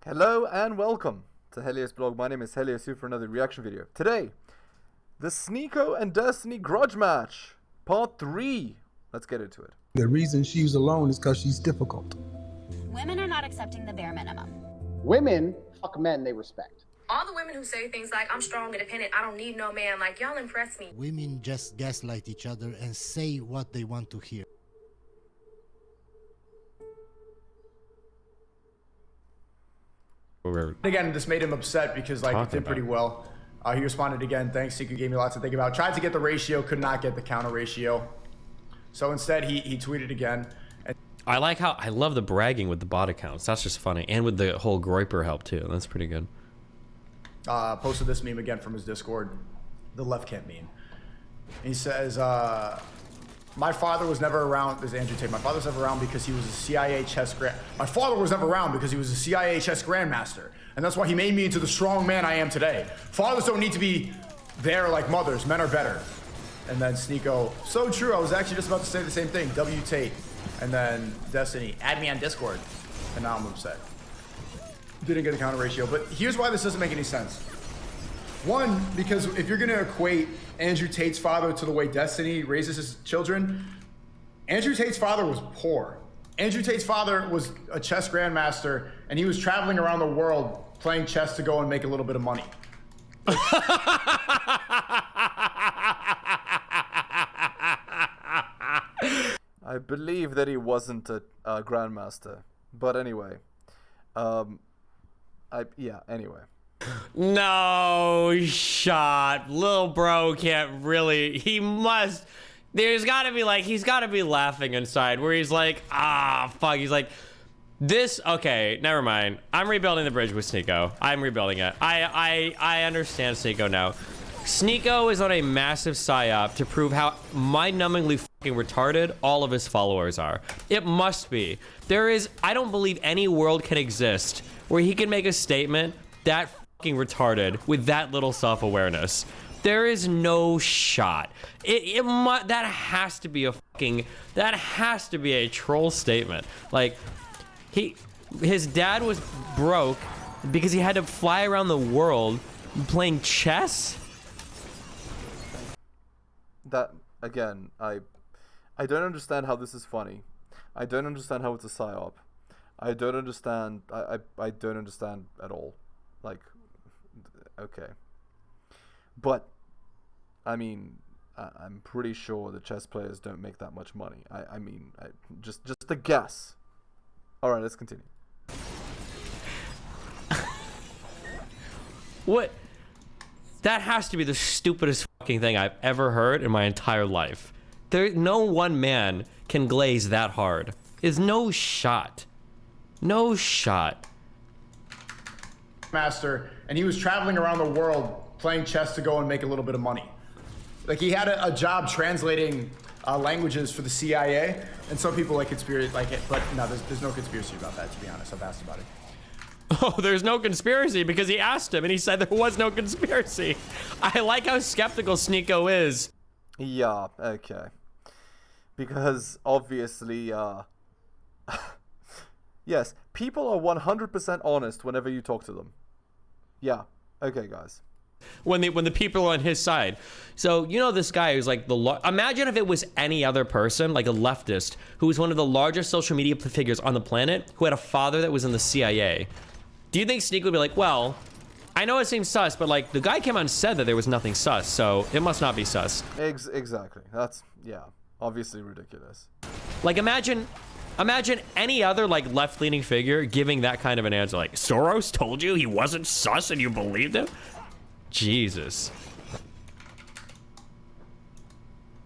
Hello and welcome to heliosblog. My name is Helios here for another reaction video. Today, the Sneako and Destiny Grudge match, part 3. Let's get into it. The reason she's alone is because she's difficult. Women are not accepting the bare minimum. Women fuck men they respect. All the women who say things like, I'm strong, independent, I don't need no man, like, y'all impress me. Women just gaslight each other and say what they want to hear. Again, this made him upset because it did pretty well. He responded again, thanks, Sneako gave me lots to think about. Tried to get the ratio, could not get the counter ratio. So instead, he tweeted again. I love the bragging with the bot accounts. That's just funny. And with the whole Groiper help too. That's pretty good. Posted this meme again from his Discord, the left camp meme. He says, my father was never around. This is Andrew Tate. My father was never around because he was a CIA chess My father was never around because he was a CIA chess grandmaster, and that's why he made me into the strong man I am today. Fathers don't need to be there like mothers. Men are better. And then Sneako, so true. I was actually just about to say the same thing. W Tate, and then Destiny, add me on Discord, and now I'm upset. Didn't get a counter ratio, but here's why this doesn't make any sense. One, because if you're gonna equate Andrew Tate's father to the way Destiny raises his children, Andrew Tate's father was poor. Andrew Tate's father was a chess grandmaster, and he was traveling around the world playing chess to go and make a little bit of money. I believe that he wasn't a grandmaster, but anyway, anyway. No shot. Lil bro can't really. He must. There's got to be he's got to be laughing inside where he's like, ah, fuck. He's like, this. Okay, never mind. I'm rebuilding the bridge with Sneako. I'm rebuilding it. I understand Sneako now. Sneako is on a massive psyop to prove how mind-numbingly fucking retarded all of his followers are. It must be. I don't believe any world can exist where he can make a statement that fucking retarded with that little self-awareness. There is no shot. That has to be a troll statement. Like, his dad was broke because he had to fly around the world playing chess. That again, I don't understand how this is funny. I don't understand how it's a psyop. I don't understand. I don't understand at all. Like, okay, but I mean, I'm pretty sure the chess players don't make that much money. I mean, just a guess. All right, let's continue. What? That has to be the stupidest fucking thing I've ever heard in my entire life. No one man can glaze that hard. There's no shot. No shot. Master, and he was traveling around the world playing chess to go and make a little bit of money. Like, he had a job translating languages for the CIA, and some people conspiracy it, but no, there's no conspiracy about that, to be honest. I've asked about it. Oh, there's no conspiracy because he asked him and he said there was no conspiracy. I like how skeptical Sneako is. Yeah, okay. Because obviously, yes, people are 100% honest whenever you talk to them. Yeah, okay, guys. When the people are on his side. So, you know, this guy who's like imagine if it was any other person, like a leftist, who was one of the largest social media figures on the planet, who had a father that was in the CIA. Do you think Sneako would be like, well, I know it seems sus, but the guy came out and said that there was nothing sus, so it must not be sus. Exactly. That's, yeah, obviously ridiculous. Like, imagine any other left-leaning figure giving that kind of an answer. Like, Soros told you he wasn't sus and you believed him? Jesus.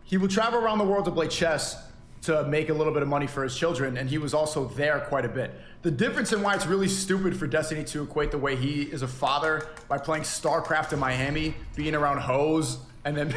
He would travel around the world to play chess to make a little bit of money for his children, and he was also there quite a bit. The difference in why it's really stupid for Destiny to equate the way he is a father by playing StarCraft in Miami, being around hoes, and then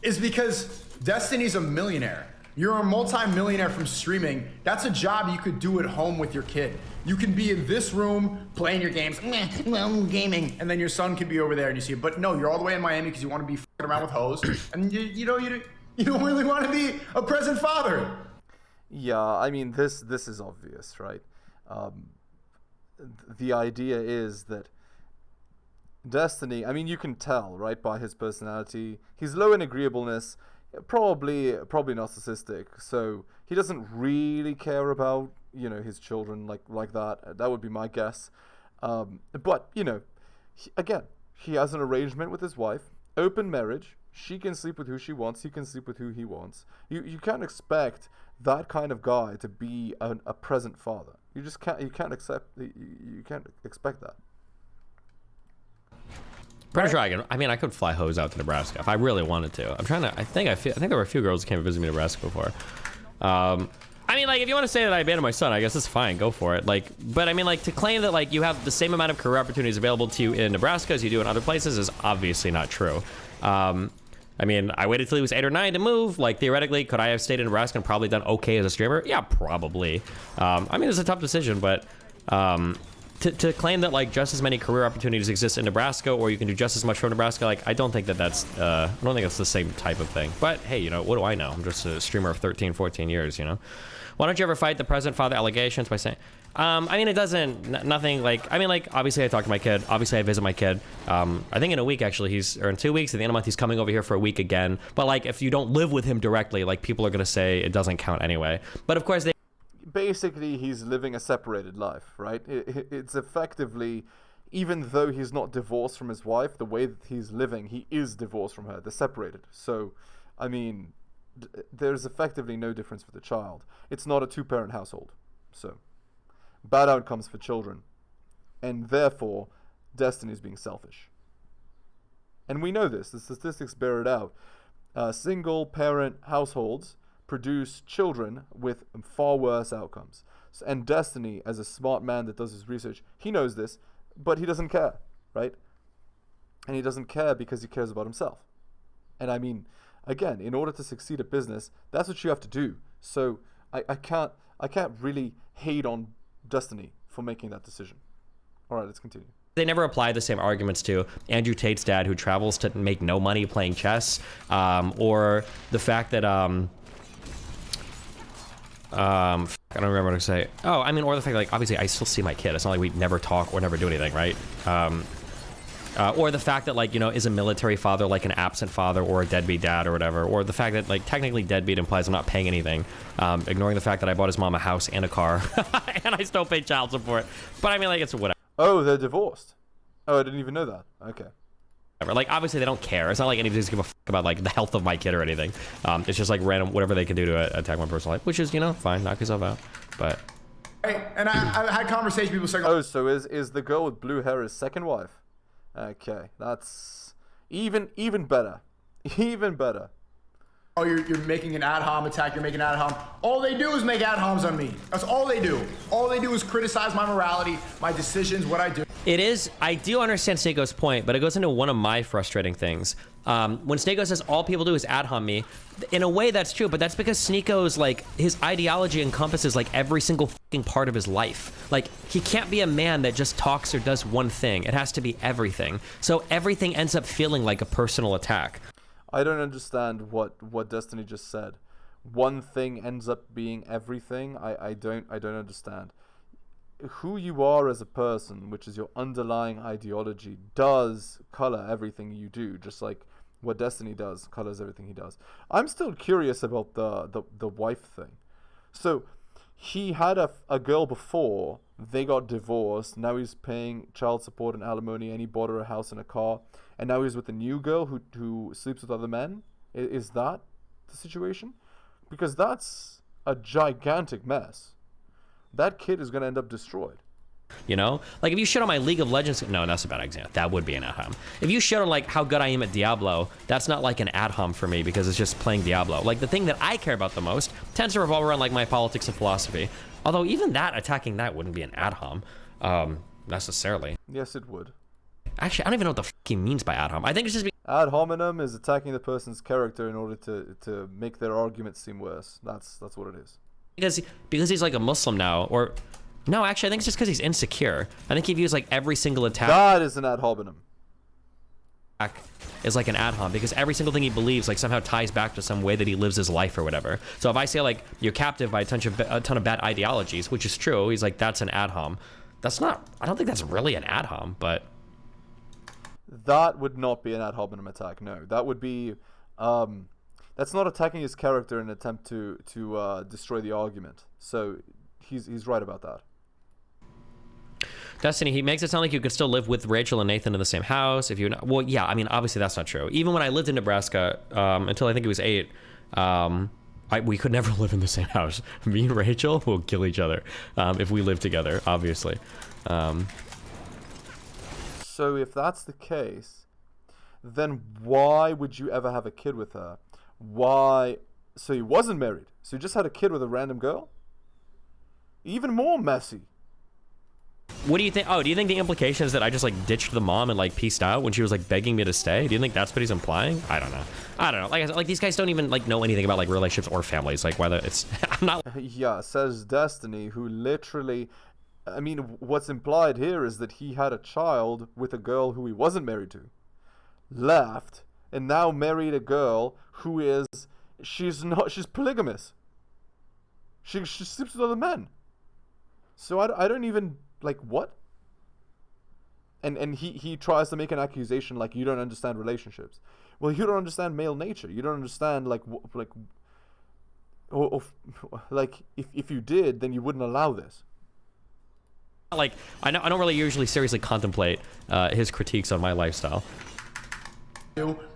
is because Destiny's a millionaire. You're a multi-millionaire from streaming. That's a job you could do at home with your kid. You can be in this room playing your games, gaming, and then your son can be over there and you see it. But no, you're all the way in Miami because you want to be f***ing around with hoes, and you don't really want to be a present father. Yeah, I mean, this is obvious, right? the idea is that Destiny, I mean, you can tell, right, by his personality. He's low in agreeableness, probably narcissistic, so he doesn't really care about, his children like that. That would be my guess. But, again, he has an arrangement with his wife, open marriage. She can sleep with who she wants. He can sleep with who he wants. You can't expect that kind of guy to be a present father. You just can't. You can't expect that. Pretty sure I could fly hoes out to Nebraska if I really wanted to. I think there were a few girls who came to visit me in Nebraska before. If you want to say that I abandoned my son, I guess it's fine. Go for it. But to claim that you have the same amount of career opportunities available to you in Nebraska as you do in other places is obviously not true. I waited till he was 8 or 9 to move. Theoretically, could I have stayed in Nebraska and probably done okay as a streamer? Yeah, probably. It's a tough decision, but to claim that just as many career opportunities exist in Nebraska, or you can do just as much from Nebraska, I don't think that's the same type of thing. But hey, what do I know? I'm just a streamer of 13, 14 years. Why don't you ever fight the present father allegations by saying? It doesn't, nothing obviously I talk to my kid. Obviously I visit my kid. I think in a week, actually, or in 2 weeks, at the end of the month, he's coming over here for a week again. But if you don't live with him directly, people are going to say it doesn't count anyway. But of course basically, he's living a separated life, right? It's effectively, even though he's not divorced from his wife, the way that he's living, he is divorced from her. They're separated. So, there's effectively no difference for the child. It's not a two-parent household. So, bad outcomes for children. And therefore, Destiny's being selfish. And we know this. The statistics bear it out. Single-parent households produce children with far worse outcomes. And Destiny, as a smart man that does his research, he knows this, but he doesn't care, right? And he doesn't care because he cares about himself. And again, in order to succeed at business, that's what you have to do. So I can't really hate on Destiny for making that decision. All right, let's continue. They never apply the same arguments to Andrew Tate's dad, who travels to make no money playing chess, or the fact that I don't remember what to say. Oh, or the fact obviously I still see my kid. It's not like we never talk or never do anything, right? Or the fact that is a military father an absent father or a deadbeat dad or whatever, or the fact that technically deadbeat implies I'm not paying anything, ignoring the fact that I bought his mom a house and a car and I still pay child support. But it's whatever. Oh, they're divorced. Oh, I didn't even know that. Okay. Obviously they don't care. It's not like anybody's give a fuck about the health of my kid or anything. It's just random whatever they can do to attack my personal life, which is fine, knock yourself out. But hey, and I had conversations with people saying, oh, so is the girl with blue hair his second wife? Okay, that's even better. Even better. oh, you're making an ad hom attack, you're making an ad hom. All they do is make ad homs on me. That's all they do. All they do is criticize my morality, my decisions, what I do. It is, I do understand Sneako's point, but it goes into one of my frustrating things. When Sneako says all people do is ad hom me, in a way that's true, but that's because Sneako's his ideology encompasses every single fucking part of his life. He can't be a man that just talks or does one thing. It has to be everything. So everything ends up feeling like a personal attack. I don't understand what Destiny just said. One thing ends up being everything. I don't understand. Who you are as a person, which is your underlying ideology, does color everything you do, just like what Destiny does colors everything he does. I'm still curious about the wife thing. So he had a girl before, they got divorced, now he's paying child support and alimony, and he bought her a house and a car, and now he's with a new girl who sleeps with other men. Is that the situation? Because that's a gigantic mess. That kid is going to end up destroyed. You know? If you shit on my League of Legends... No, that's a bad example. That would be an ad hom. If you shit on, how good I am at Diablo, that's not, an ad hom for me because it's just playing Diablo. The thing that I care about the most tends to revolve around, my politics and philosophy. Although even that, attacking that wouldn't be an ad hom, necessarily. Yes, it would. Actually, I don't even know what the fuck he means by ad hom. I think it's just... Ad hominem is attacking the person's character in order to make their argument seem worse. That's what it is. Because he's a Muslim now, or... No, actually, I think it's just because he's insecure. I think he views every single attack... That is an ad hominem. ...is an ad hom, because every single thing he believes somehow ties back to some way that he lives his life or whatever. So if I say you're captive by a ton of bad ideologies, which is true, he's that's an ad hom. that's not, I don't think that's really an ad hom, but That would not be an ad hominem attack. No, that would be, that's not attacking his character in an attempt to destroy the argument. So he's right about that. Destiny, he makes it sound like you could still live with Rachel and Nathan in the same house if you're not, well, yeah, I mean, obviously that's not true. Even when I lived in Nebraska, until I think it was 8, we could never live in the same house. Me and Rachel will kill each other if we live together, obviously. So if that's the case, then why would you ever have a kid with her? Why? So he wasn't married. So he just had a kid with a random girl? Even more messy. What do you think? Oh, do you think the implication is that I just like ditched the mom and like peaced out when she was like begging me to stay? Do you think that's what he's implying? I don't know. Like I said, like these guys don't even like know anything about like relationships or families. Like whether it's, I'm not. Yeah, says Destiny, who literally, I mean, what's implied here is that he had a child with a girl who he wasn't married to, left, and now married a girl who is, she's polygamous. She sleeps with other men. So I don't even, like, what? And he tries to make an accusation like, you don't understand relationships. Well, you don't understand male nature. You don't understand, like if you did, then you wouldn't allow this. Like, I don't really usually seriously contemplate his critiques on my lifestyle.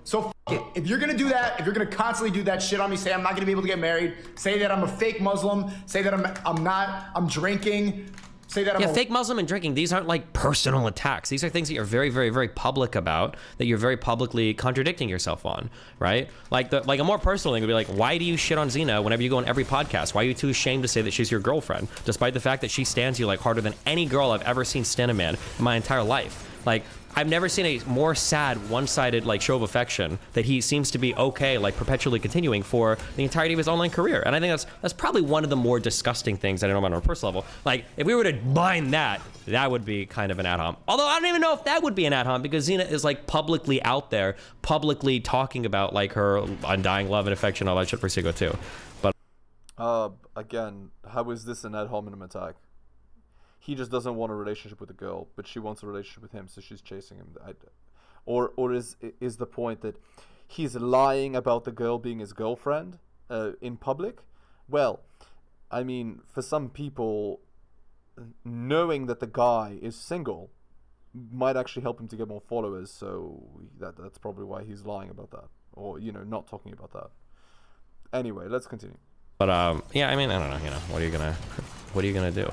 So it. If you're gonna do that, if you're gonna constantly do that shit on me, say I'm not gonna be able to get married, say that I'm a fake Muslim, say that I'm drinking, say that I'm fake Muslim and drinking, these aren't like personal attacks. These are things that you're very, very, very public about, that you're very publicly contradicting yourself on, right? Like a more personal thing would be like, why do you shit on Xena whenever you go on every podcast? Why are you too ashamed to say that she's your girlfriend, despite the fact that she stands you like harder than any girl I've ever seen stand a man in my entire life? Like, I've never seen a more sad, one-sided like show of affection that he seems to be okay, like perpetually continuing for the entirety of his online career. And I think that's probably one of the more disgusting things that I know about on a personal level. Like, if we were to mine that would be kind of an ad hom. Although I don't even know if that would be an ad hom, because Xena is like publicly out there, publicly talking about like her undying love and affection, all that shit for Sigo too. But again, how is this an ad hominem attack? He just doesn't want a relationship with a girl, but she wants a relationship with him, so she's chasing him. Or is the point that he's lying about the girl being his girlfriend in public? Well, I mean, for some people, knowing that the guy is single might actually help him to get more followers, so that's probably why he's lying about that, or, you know, not talking about that. Anyway, let's continue. But yeah, I mean, I don't know, you know, what are you gonna do?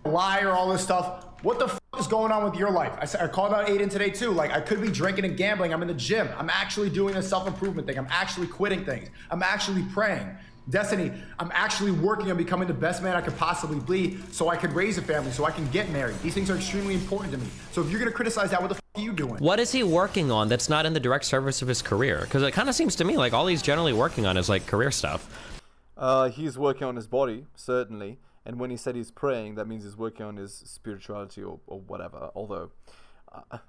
lie or all this stuff. What the fuck is going on with your life? I called out Aiden today too. Like, I could be drinking and gambling. I'm in the gym. I'm actually doing a self-improvement thing. I'm actually quitting things. I'm actually praying. Destiny, I'm actually working on becoming the best man I could possibly be so I could raise a family, so I can get married. These things are extremely important to me. So if you're gonna criticize that, what the fuck are you doing? What is he working on that's not in the direct service of his career? Because it kind of seems to me like all he's generally working on is like career stuff. He's working on his body, certainly. And when he said he's praying, that means he's working on his spirituality or whatever. Although,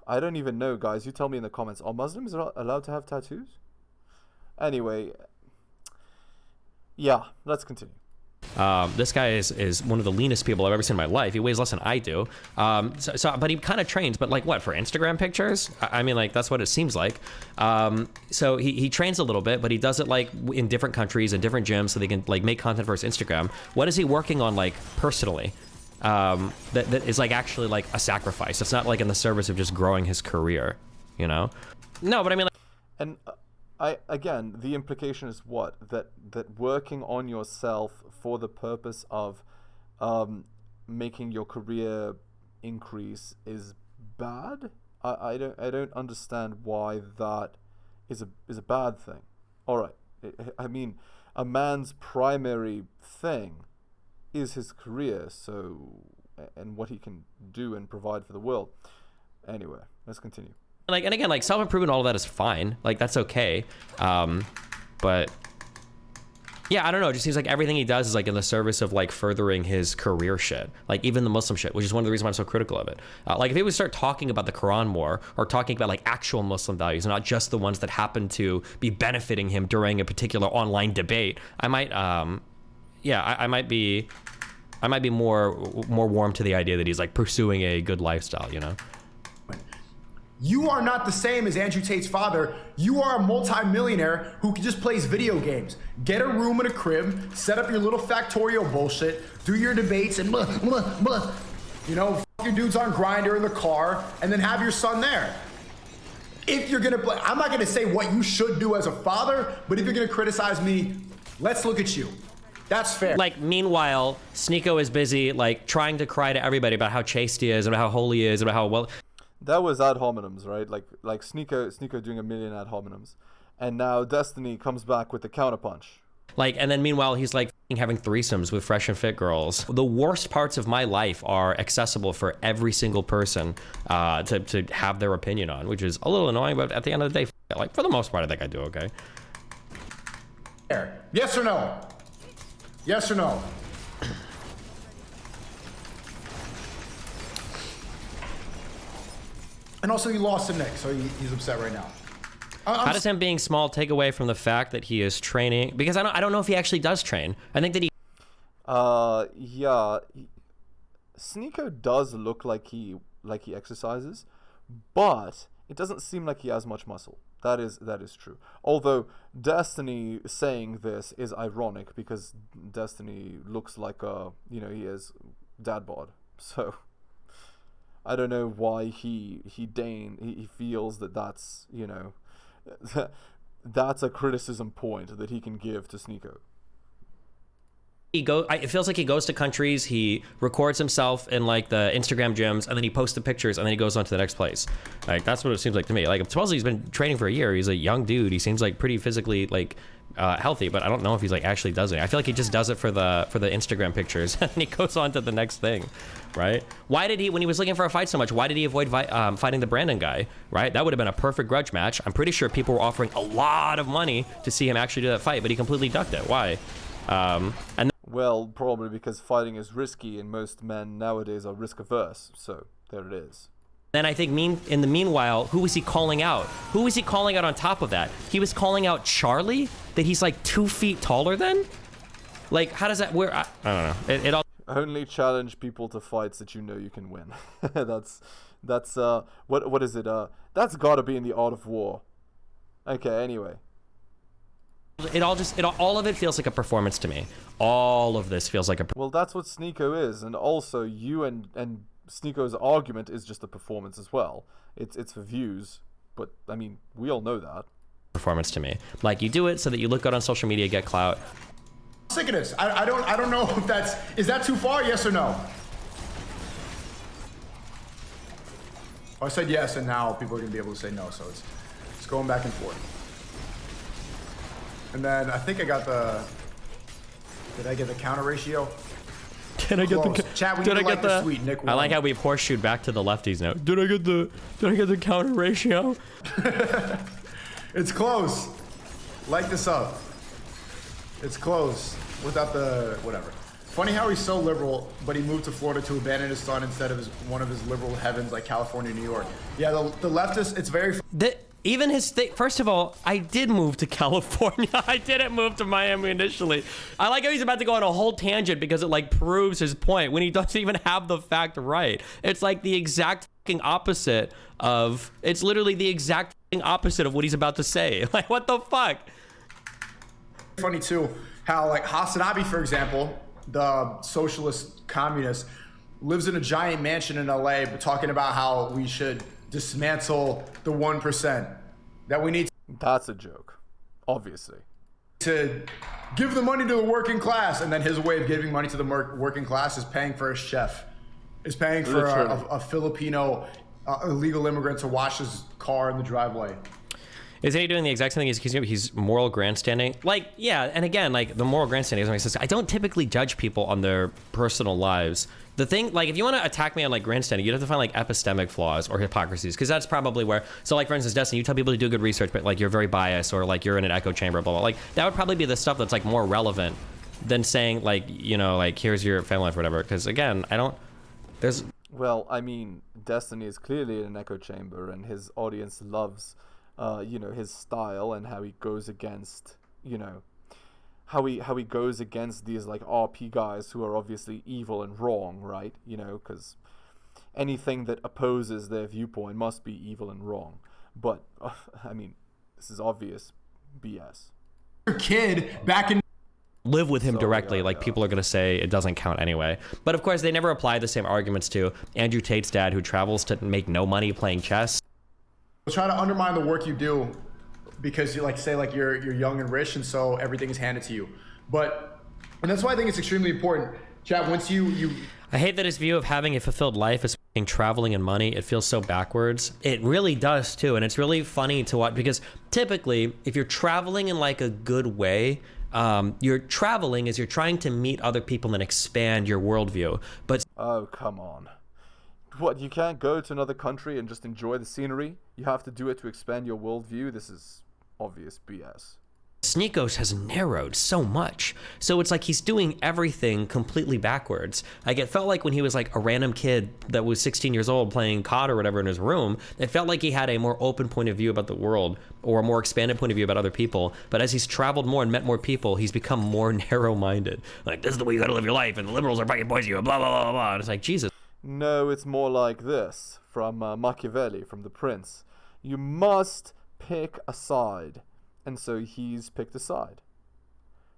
I don't even know, guys. You tell me in the comments, are Muslims allowed to have tattoos? Anyway, yeah, let's continue. This guy is one of the leanest people I've ever seen in my life. He weighs less than I do. But he kind of trains, but like what, for Instagram pictures? I mean, like, that's what it seems like. So he trains a little bit, but he does it like in different countries and different gyms so they can like make content for his Instagram. What is he working on like personally? That is like actually like a sacrifice. It's not like in the service of just growing his career, you know? No, but I mean, like, and again, the implication is what? That working on yourself for the purpose of making your career increase is bad? I don't understand why that is a bad thing. All right, I mean, a man's primary thing is his career, so, and what he can do and provide for the world. Anyway, let's continue. like, and again, like self-improvement, all of that is fine. Like, that's okay. But yeah, I don't know. It just seems like everything he does is like in the service of like furthering his career shit. Like even the Muslim shit, which is one of the reasons why I'm so critical of it. Like if he would start talking about the Quran more, or talking about like actual Muslim values, and not just the ones that happen to be benefiting him during a particular online debate, I might, I might be I might be more warm to the idea that he's like pursuing a good lifestyle, you know? You are not the same as Andrew Tate's father. You are a multi-millionaire who just plays video games. Get a room and a crib, set up your little factorial bullshit, do your debates and you know, fuck your dudes on Grindr in the car, and then have your son there. If you're gonna play, I'm not gonna say what you should do as a father, but if you're gonna criticize me, let's look at you. That's fair. Like, meanwhile, Sneako is busy, like, trying to cry to everybody about how chaste he is, about how holy he is, about how well... That was ad hominems, right? Like Sneako doing a million ad hominems. And now Destiny comes back with the counterpunch. Like, and then meanwhile, he's like having threesomes with fresh and fit girls. The worst parts of my life are accessible for every single person to have their opinion on, which is a little annoying, but at the end of the day, like, for the most part, I think I do okay. Yes or no? Yes or no? And also, he lost to Nick, so he's upset right now. How does him being small take away from the fact that he is training? Because I don't know if he actually does train. I think that he... Yeah. Sneako does look like he exercises, but it doesn't seem like he has much muscle. That is true. Although Destiny saying this is ironic because Destiny looks like he is dad bod. So I don't know why he feels that that's, you know, that's a criticism point that he can give to Sneako. It feels like he goes to countries, he records himself in like the Instagram gyms, and then he posts the pictures, and then he goes on to the next place. Like, that's what it seems like to me. Like, supposedly he's been training for a year. He's a young dude. He seems like pretty physically like healthy, but I don't know if he's like actually does it. I feel like he just does it for the Instagram pictures, and he goes on to the next thing, right? Why did he, when he was looking for a fight so much, why did he avoid fighting the Brandon guy, right? That would have been a perfect grudge match. I'm pretty sure people were offering a lot of money to see him actually do that fight, but he completely ducked it. Why? And well, probably because fighting is risky, and most men nowadays are risk averse. So there it is. then I think in the meanwhile, who was he calling out? Who was he calling out on top of that? He was calling out Charlie, that he's like 2 feet taller than. Like, how does that? Where I don't know. It all. Only challenge people to fights that you know you can win. that's what is it? That's gotta be in the Art of War. Okay. Anyway. All of it feels like a performance to me. All of this feels like a. Well, that's what Sneako is, and also you and Sneako's argument is just a performance as well. It's for views, but I mean, we all know that. Performance to me. Like, you do it so that you look good on social media, get clout. I'm sick of this. I don't know if is that too far? Yes or no? I said yes, and now people are gonna be able to say no. So it's going back and forth. And then I think I got the. Did I get the counter ratio? Did I get the chat? Did I get the sweet Nick? I like how we've horseshoed back to the lefties now. Did I get the counter ratio? It's close. Like this up. It's close without the whatever. Funny how he's so liberal, but he moved to Florida to abandon his son instead of one of his liberal heavens like California, New York. Yeah, the leftists. It's very. Even his thing. First of all, I did move to California. I didn't move to Miami initially. I like how he's about to go on a whole tangent because it like proves his point when he doesn't even have the fact right. It's like the exact fucking opposite of. It's literally the exact fucking opposite of what he's about to say. Like, what the fuck? Funny too how like Hasanabi, for example, the socialist communist, lives in a giant mansion in LA, but talking about how we should dismantle the 1%, that we need. That's a joke, obviously. To give the money to the working class, and then his way of giving money to the working class is paying for a chef, is paying for a Filipino illegal immigrant to wash his car in the driveway. Isn't he doing the exact same thing? He's moral grandstanding. Like, yeah, and again, like, the moral grandstanding doesn't make sense. I don't typically judge people on their personal lives. The thing, like, if you want to attack me on, like, grandstanding, you'd have to find, like, epistemic flaws or hypocrisies, because that's probably where, so, like, for instance, Destiny, you tell people to do good research, but, like, you're very biased, or, like, you're in an echo chamber, blah, blah, like, that would probably be the stuff that's, like, more relevant than saying, like, you know, like, here's your family life or whatever, because, again, there's... Well, I mean, Destiny is clearly in an echo chamber, and his audience loves... you know, his style and how he goes against, you know, how he goes against these like RP guys who are obviously evil and wrong, right? You know, because anything that opposes their viewpoint must be evil and wrong. But I mean, this is obvious BS. Kid back in live with him So, directly, yeah, like yeah. people are going to say it doesn't count anyway. But of course, they never apply the same arguments to Andrew Tate's dad, who travels to make no money playing chess. Try to undermine the work you do because you like say like you're young and rich and so everything is handed to you. And that's why I think it's extremely important, chat. Once you I hate that his view of having a fulfilled life is traveling and money. It feels so backwards. It really does too, and it's really funny to watch because typically, if you're traveling in like a good way, you're traveling as you're trying to meet other people and expand your worldview. But Oh, come on. What, you can't go to another country and just enjoy the scenery? You have to do it to expand your worldview? This is obvious BS. Sneakos has narrowed so much. So it's like he's doing everything completely backwards. Like it felt like when he was like a random kid that was 16 years old playing COD or whatever in his room, it felt like he had a more open point of view about the world or a more expanded point of view about other people. But as he's traveled more and met more people, he's become more narrow-minded. Like, this is the way you gotta live your life, and the liberals are fucking poison you, and blah, blah, blah, blah. And it's like, Jesus. No, it's more like this, from Machiavelli, from The Prince. You must pick a side. And so he's picked a side.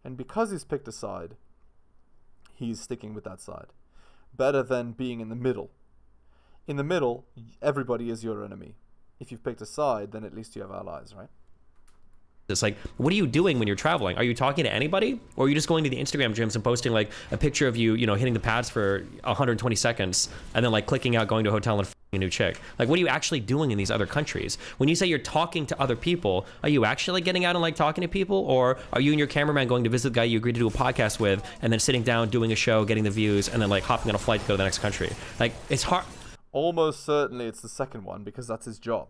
And because he's picked a side, he's sticking with that side. Better than being in the middle. In the middle, everybody is your enemy. If you've picked a side, then at least you have allies, right? It's like, what are you doing when you're traveling? Are you talking to anybody? Or are you just going to the Instagram gyms and posting like a picture of you, you know, hitting the pads for 120 seconds and then like clicking out, going to a hotel and f***ing a new chick? Like, what are you actually doing in these other countries? When you say you're talking to other people, are you actually getting out and like talking to people? Or are you and your cameraman going to visit the guy you agreed to do a podcast with and then sitting down, doing a show, getting the views, and then like hopping on a flight to go to the next country? Like, it's hard. Almost certainly it's the second one because that's his job.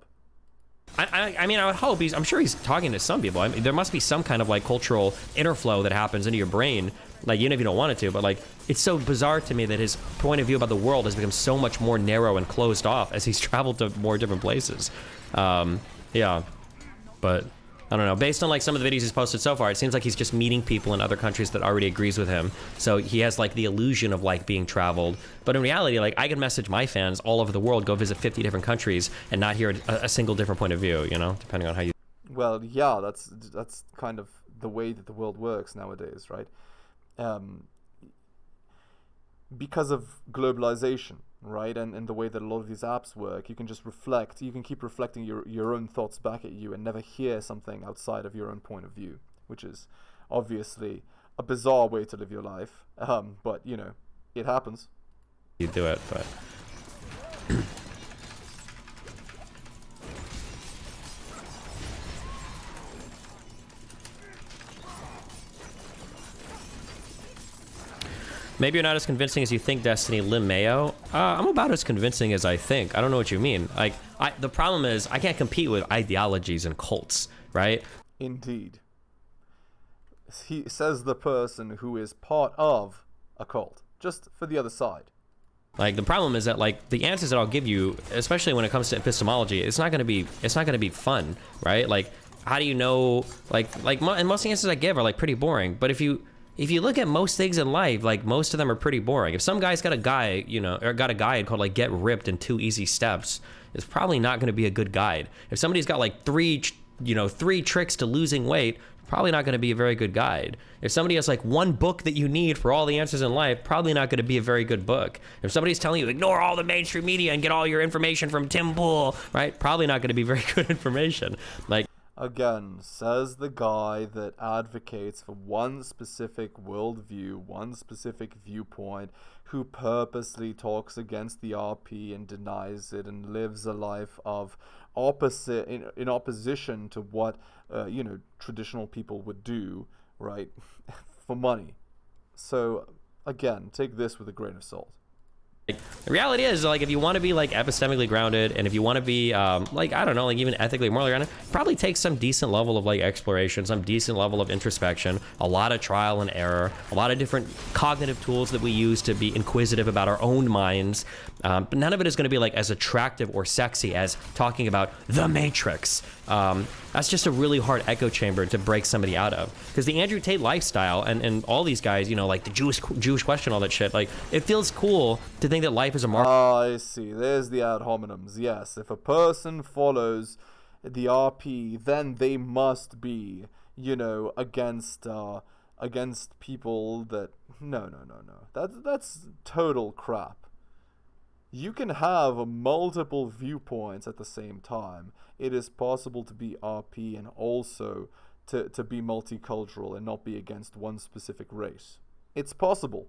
I mean, I would hope I'm sure he's talking to some people. I mean, there must be some kind of like cultural interflow that happens into your brain, like even if you don't want it to, but like, it's so bizarre to me that his point of view about the world has become so much more narrow and closed off as he's traveled to more different places. Yeah, but I don't know. Based on like some of the videos he's posted so far, it seems like he's just meeting people in other countries that already agrees with him. So he has like the illusion of like being traveled. But in reality, like I can message my fans all over the world, go visit 50 different countries and not hear a single different point of view, you know, depending on how you. Well, yeah, that's kind of the way that the world works nowadays, right? Because of globalization, right? And the way that a lot of these apps work, you can just reflect, you can keep reflecting your own thoughts back at you and never hear something outside of your own point of view, which is obviously a bizarre way to live your life. But, you know, it happens. You do it, but. Maybe you're not as convincing as you think, Destiny. Lim Mayo. I'm about as convincing as I think. I don't know what you mean. Like, the problem is I can't compete with ideologies and cults, right? Indeed. He says the person who is part of a cult, just for the other side. Like, the problem is that like the answers that I'll give you, especially when it comes to epistemology, it's not gonna be fun, right? Like, how do you know? And most of the answers I give are like pretty boring. But if you look at most things in life, like most of them are pretty boring. If some guy's got a guide, you know, or got a guide called like Get Ripped in 2 Easy Steps, it's probably not going to be a good guide. If somebody's got like three tricks to losing weight, probably not going to be a very good guide. If somebody has like one book that you need for all the answers in life, probably not going to be a very good book. If somebody's telling you ignore all the mainstream media and get all your information from Tim Pool, right? Probably not going to be very good information. Like. Again, says the guy that advocates for one specific worldview, one specific viewpoint, who purposely talks against the RP and denies it and lives a life of in opposition to what traditional people would do, right, for money. So again, take this with a grain of salt. The reality is, like, if you want to be like epistemically grounded, and if you want to be like, I don't know, like even ethically, morally grounded, probably takes some decent level of like exploration, some decent level of introspection, a lot of trial and error, a lot of different cognitive tools that we use to be inquisitive about our own minds. But none of it is going to be like as attractive or sexy as talking about the Matrix. That's just a really hard echo chamber to break somebody out of. Because the Andrew Tate lifestyle and all these guys, you know, like the Jewish question, all that shit, like, it feels cool to think that life is a mark. I see. There's the ad hominems. Yes, if a person follows the RP, then they must be, you know, against people that... No. That's total crap. You can have multiple viewpoints at the same time. It is possible to be RP and also to be multicultural and not be against one specific race. It's possible.